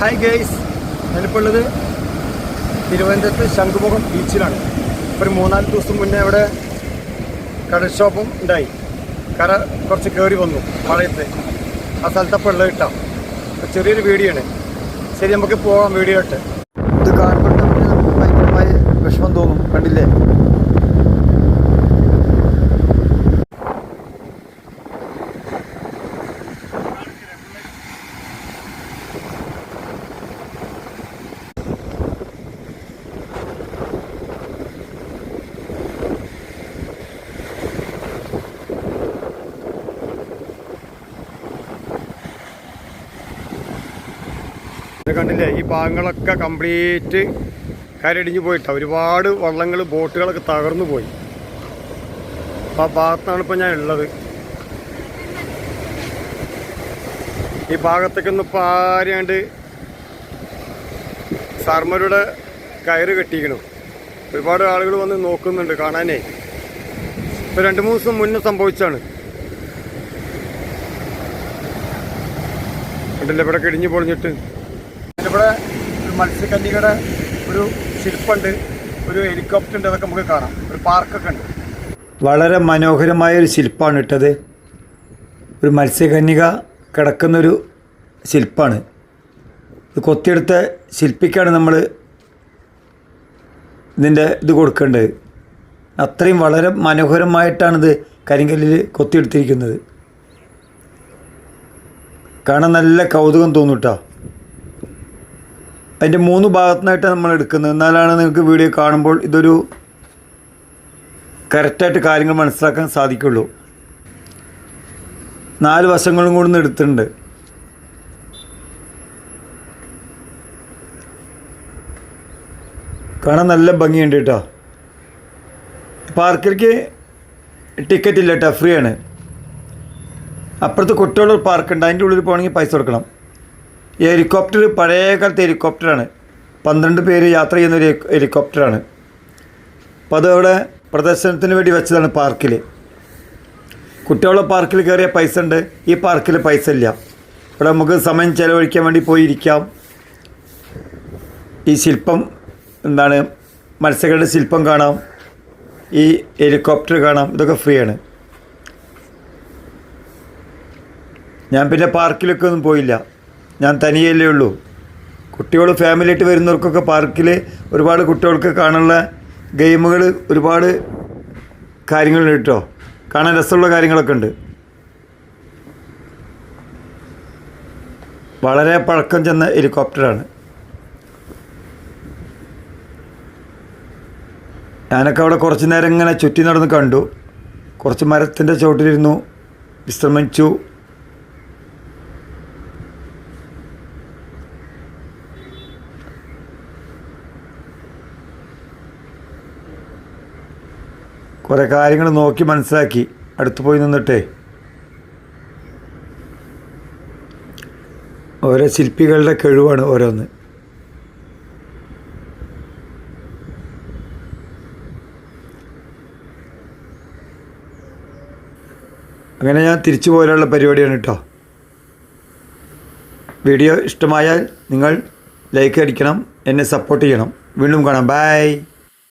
Hi guys, ഞാനിപ്പോൾ ഉള്ളത് തിരുവനന്തപുരത്ത് ശംഖുമുഖം ബീച്ചിലാണ്. ഒരു 3-4 ദിവസം മുന്നേ ഇവിടെ കടൽക്ഷോഭം ഉണ്ടായി. കര കുറച്ച് കയറി വന്നു മഴയത്ത്. ആ സ്ഥലത്തപ്പോൾ ഉള്ളത് കിട്ടാം. ചെറിയൊരു വീഡിയോ ആണ്. ശരി, നമുക്ക് പോകാം വീഡിയോ ഇട്ട്. ഇത് കാണുമ്പോൾ നമുക്ക് ഭയങ്കരമായ വിഷമം തോന്നും. കണ്ടില്ലേ? കണ്ടില്ലേ, ഈ ഭാഗങ്ങളൊക്കെ കംപ്ലീറ്റ് കരടിഞ്ഞു പോയിട്ടാണ്. ഒരുപാട് വള്ളങ്ങൾ, ബോട്ടുകളൊക്കെ തകർന്നു പോയി. അപ്പോൾ ആ ഭാഗത്താണ് ഇപ്പോൾ ഞാൻ ഉള്ളത്. ഈ ഭാഗത്തേക്കൊന്നും ഇപ്പോൾ ആരെയാണ്ട് സർമരുടെ കയറ് കെട്ടിയിരിക്കണം. ഒരുപാട് ആളുകൾ വന്ന് നോക്കുന്നുണ്ട് കാണാനേ. ഇപ്പോൾ 2-3 ദിവസം മുന്നേ സംഭവിച്ചാണ്. കണ്ടില്ലേ, ഇവിടെ കിടിഞ്ഞു പൊളിഞ്ഞിട്ട്. ഇവിടെ ഒരു മത്സ്യകന്യകയുടെ ഒരു ശില്പമുണ്ട്, ഒരു ഹെലികോപ്റ്റർ ഉണ്ട്, അതൊക്കെ നമുക്ക് കാണാം. ഒരു പാർക്കൊക്കെ ഉണ്ട്. വളരെ മനോഹരമായൊരു ശില്പമാണ് ഇട്ടത്. ഒരു മത്സ്യകന്യക കിടക്കുന്നൊരു ശില്പമാണ്. ഇത് കൊത്തിയെടുത്ത ശില്പിക്കാണ് നമ്മൾ ഇതിൻ്റെ ഇത് കൊടുക്കേണ്ടത്. അത്രയും വളരെ മനോഹരമായിട്ടാണിത് കരിങ്കല്ലിൽ കൊത്തിയെടുത്തിരിക്കുന്നത്. കാണാൻ നല്ല കൗതുകം തോന്നും കേട്ടോ. അതിൻ്റെ 3 ഭാഗത്തുനിന്നായിട്ടാണ് നമ്മൾ എടുക്കുന്നത്. എന്നാലാണ് നിങ്ങൾക്ക് വീഡിയോ കാണുമ്പോൾ ഇതൊരു കറക്റ്റായിട്ട് കാര്യങ്ങൾ മനസ്സിലാക്കാൻ സാധിക്കുള്ളൂ. 4 വശങ്ങളും കൂടി എടുത്തിട്ടുണ്ട്. കാണാൻ നല്ല ഭംഗിയുണ്ട് കേട്ടോ. പാർക്കിലേക്ക് ടിക്കറ്റ് ഇല്ല കേട്ടോ, ഫ്രീ ആണ്. അപ്പുറത്ത് കുട്ടികളുടെ പാർക്കുണ്ട്, അതിൻ്റെ ഉള്ളിൽ പോകണമെങ്കിൽ പൈസ കൊടുക്കണം. ഈ ഹെലികോപ്റ്റർ പഴയ കാലത്തെ ഹെലികോപ്റ്ററാണ്. 12 പേര് യാത്ര ചെയ്യുന്നൊരു ഹെലികോപ്റ്ററാണ്. അപ്പോൾ അതവിടെ പ്രദർശനത്തിന് വേണ്ടി വെച്ചതാണ് പാർക്കിൽ. കുട്ടികളുടെ പാർക്കിൽ കയറിയ പൈസ ഉണ്ട്, ഈ പാർക്കിൽ പൈസ ഇല്ല. ഇവിടെ നമുക്ക് സമയം ചിലവഴിക്കാൻ വേണ്ടി പോയിരിക്കാം. ഈ ശില്പം എന്താണ്, മത്സ്യങ്ങളുടെ ശില്പം കാണാം, ഈ ഹെലികോപ്റ്റർ കാണാം. ഇതൊക്കെ ഫ്രീ ആണ്. ഞാൻ പിന്നെ പാർക്കിലൊക്കെ ഒന്നും പോയില്ല. ഞാൻ തനിയല്ലേ ഉള്ളൂ. കുട്ടികൾ ഫാമിലിയായിട്ട് വരുന്നവർക്കൊക്കെ പാർക്കിൽ ഒരുപാട് കുട്ടികൾക്ക് കാണാനുള്ള ഗെയിമുകൾ, ഒരുപാട് കാര്യങ്ങളുണ്ട് കേട്ടോ. കാണാൻ രസമുള്ള കാര്യങ്ങളൊക്കെ ഉണ്ട്. വളരെ പഴക്കം ചെന്ന ഹെലികോപ്റ്ററാണ്. ഞാനൊക്കെ അവിടെ കുറച്ച് നേരം ഇങ്ങനെ ചുറ്റി നടന്ന് കണ്ടു. കുറച്ച് മരത്തിൻ്റെ ചുവട്ടിലിരുന്നു, വിശ്രമിച്ചു. കുറേ കാര്യങ്ങൾ നോക്കി മനസ്സിലാക്കി അടുത്ത് പോയി നിന്നിട്ടേ. ഓരോ ശില്പികളുടെ കഴിവാണ് ഓരോന്ന്. അങ്ങനെ ഞാൻ തിരിച്ചു പോരാനുള്ള പരിപാടിയാണ് കേട്ടോ. വീഡിയോ ഇഷ്ടമായാൽ നിങ്ങൾ ലൈക്ക് അടിക്കണം, എന്നെ സപ്പോർട്ട് ചെയ്യണം. വീണ്ടും കാണാം. ബൈ.